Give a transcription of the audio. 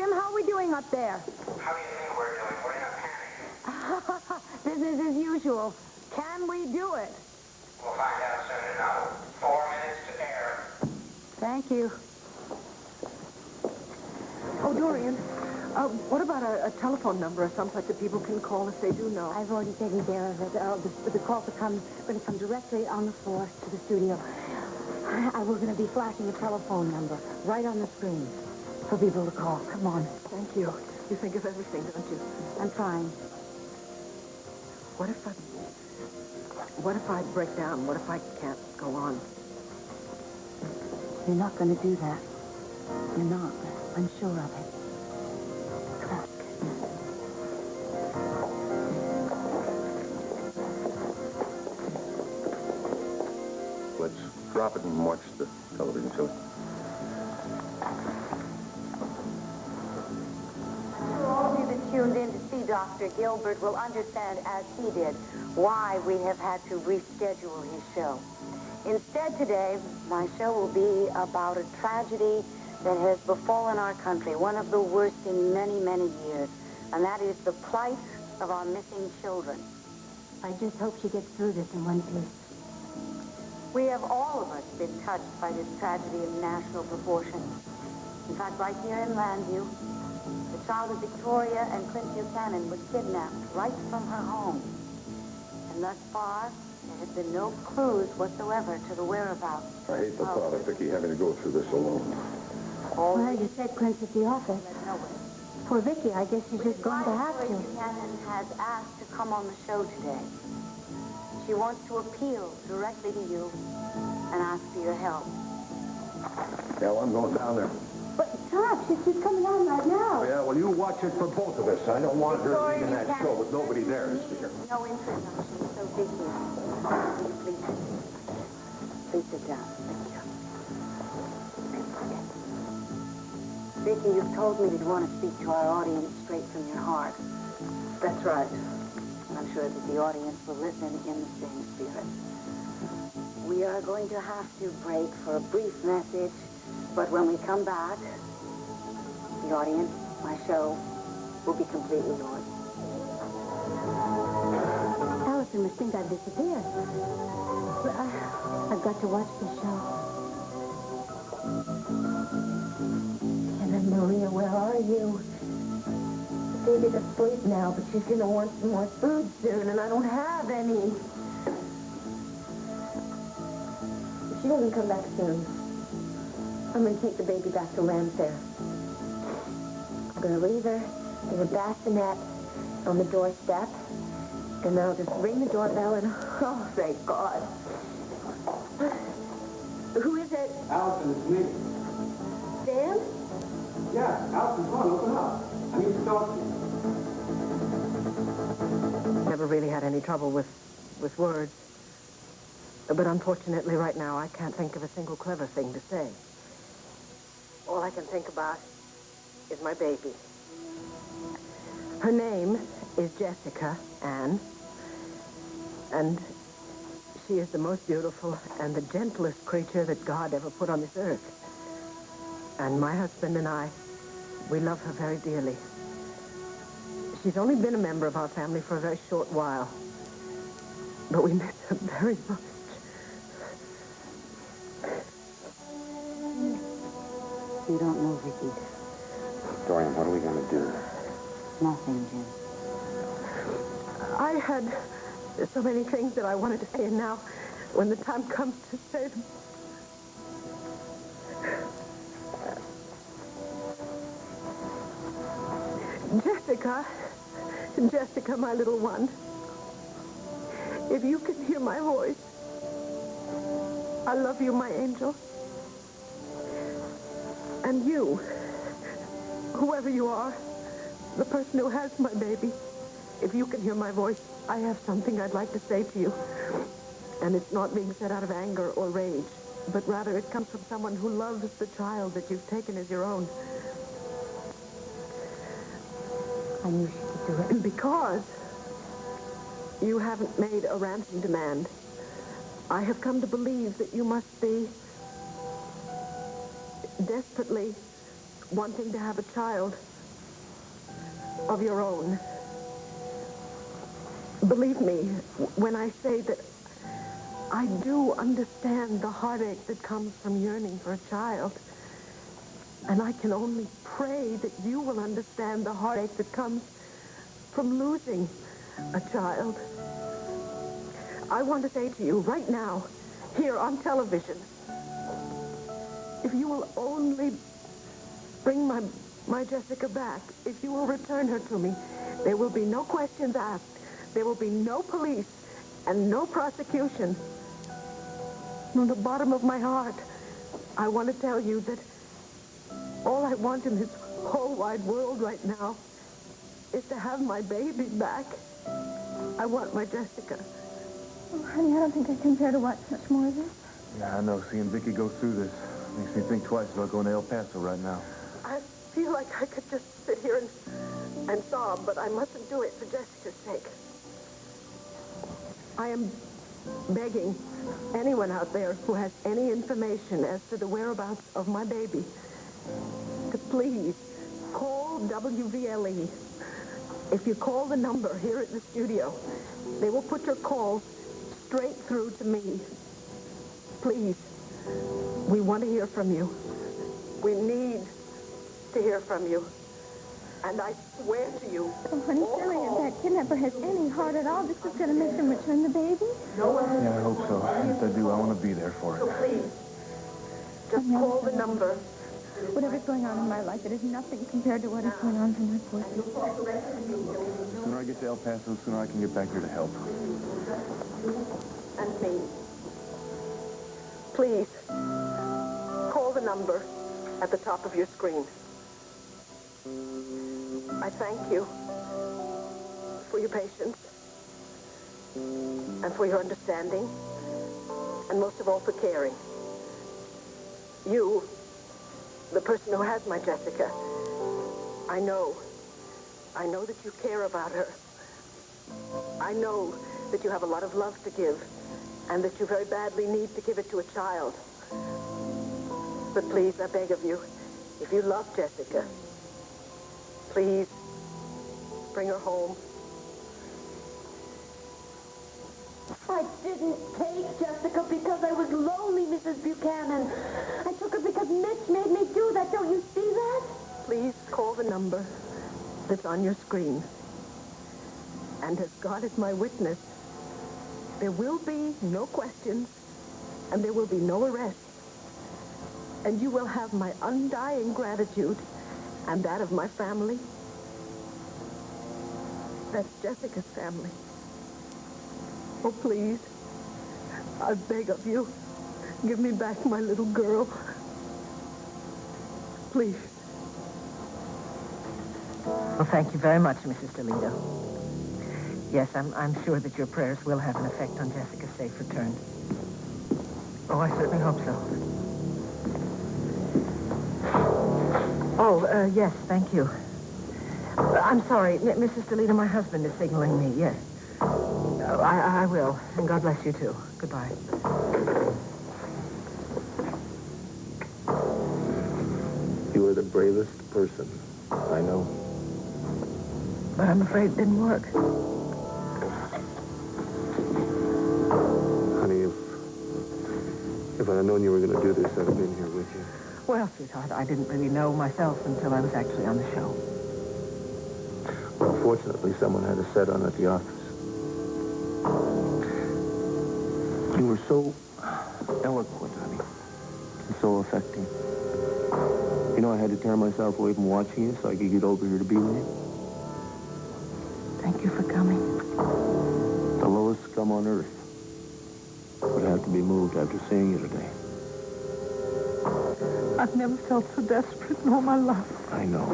Jim, how are we doing up there? How do you think we're doing? We're in a panic. Business as usual. Can we do it? We'll find out soon enough. 4 minutes to air. Thank you. Oh, Dorian, what about a telephone number or someplace that people can call if they do know? I've already taken care of it. The calls are going to come directly on the floor to the studio. We're going to be flashing a telephone number right on the screen for people to call. Come on. Thank you. You think of everything, don't you? I'm trying. What if I break down? What if I can't go on? You're not going to do that. You're not. I'm sure of it. Trust. Let's drop it and watch the television, shall we? All of you that tuned in to see Dr. Gilbert will understand, as he did, why we have had to reschedule his show. Instead today, my show will be about a tragedy that has befallen our country, one of the worst in many, many years, and that is the plight of our missing children. I just hope she gets through this in one piece. We have all of us been touched by this tragedy of national proportions. In fact, right here in Landview, the child of Victoria and Clint Buchanan was kidnapped right from her home. And thus far, there have been no clues whatsoever to the whereabouts. I hate the thought of Vicky having to go through this alone. Well, you said Clint's at the office. Poor Vicky, I guess she's just going to have to. Buchanan has asked to come on the show today. She wants to appeal directly to you and ask for your help. Yeah, I'm going down there. But, Doc, she's coming on right now. Oh, yeah, well, you watch it for both of us. I don't want her leaving that show with nobody there to see her. No introduction, so Vicky, please sit down. Thank you. Vicky, you've told me that you want to speak to our audience straight from your heart. That's right. And I'm sure that the audience will listen in the same spirit. We are going to have to break for a brief message, but when we come back, the audience, my show, will be completely yours. Allison must think I've disappeared. But I've got to watch the show. Maria, where are you? The baby's asleep now, but she's going to want some more food soon, and I don't have any. If she doesn't come back soon, I'm going to take the baby back to Lamphere. I'm going to leave her in a bassinet on the doorstep, and I'll just ring the doorbell, and oh, thank God. Who is it? Allison, it's me. Sam? Yeah, Allison, come on, open up. I need to talk to you. Never really had any trouble with words. But unfortunately, right now, I can't think of a single clever thing to say. All I can think about is my baby. Her name is Jessica Ann, and she is the most beautiful and the gentlest creature that God ever put on this earth. And my husband and I, we love her very dearly. She's only been a member of our family for a very short while, but we miss her very much. You don't know, Vicky. Dorian, what are we going to do? Nothing, Jim. I had so many things that I wanted to say, and now, when the time comes to say them, Jessica, my little one, if you can hear my voice, I love you, my angel. And you, whoever you are, the person who has my baby, if you can hear my voice, I have something I'd like to say to you. And it's not being said out of anger or rage, but rather it comes from someone who loves the child that you've taken as your own. I knew she could do it. Because you haven't made a ransom demand, I have come to believe that you must be desperately wanting to have a child of your own. Believe me when I say that I do understand the heartache that comes from yearning for a child. And I can only pray that you will understand the heartache that comes from losing a child. I want to say to you right now, here on television, if you will only bring my Jessica back, if you will return her to me, there will be no questions asked. There will be no police and no prosecution. From the bottom of my heart, I want to tell you that all I want in this whole wide world right now is to have my baby back. I want my Jessica. Oh, honey, I don't think I can bear to watch much more of this. Yeah, I know. Seeing Vicky go through this makes me think twice about going to El Paso right now. I feel like I could just sit here and sob, but I mustn't do it for Jessica's sake. I am begging anyone out there who has any information as to the whereabouts of my baby to please call WVLE. If you call the number here at the studio, they will put your call straight through to me. Please, we want to hear from you. We need to hear from you. And I swear to you, Oh, honey, silly, if that kidnapper has any heart at all, this is going to make them return the baby. Yeah, I hope so. If they do, I want to be there for so it. please, just call the number. Whatever's going on in my life, it is nothing compared to what is going on for my poor sister. The sooner I get to El Paso, the sooner I can get back here to help. And me. Please, call the number at the top of your screen. I thank you for your patience and for your understanding and most of all for caring. You, the person who has my Jessica, I know that you care about her. I know that you have a lot of love to give and that you very badly need to give it to a child. But please, I beg of you, if you love Jessica, please bring her home. I didn't take Jessica because I was lonely, Mrs. Buchanan. I took her because Mitch made me do that. Don't you see that? Please call the number that's on your screen. And as God is my witness, there will be no questions and there will be no arrests. And you will have my undying gratitude and that of my family. That's Jessica's family. Oh, please, I beg of you, give me back my little girl. Please. Well, thank you very much, Mrs. Toledo. Yes, I'm sure that your prayers will have an effect on Jessica's safe return. Oh, I certainly hope so. Oh, yes, thank you. I'm sorry, Mrs. Toledo, my husband is signaling me, yes. I will, and God bless you, too. Goodbye. You are the bravest person I know. But I'm afraid it didn't work. Honey, if I had known you were going to do this, I'd have been here with you. Well, sweetheart, I didn't really know myself until I was actually on the show. Well, fortunately, someone had a set on at the office. You were so eloquent, honey, and so affecting. You know, I had to tear myself away from watching you so I could get over here to be with you. Thank you for coming. The lowest scum on earth would have to be moved after seeing you today. I've never felt so desperate in all my life. I know.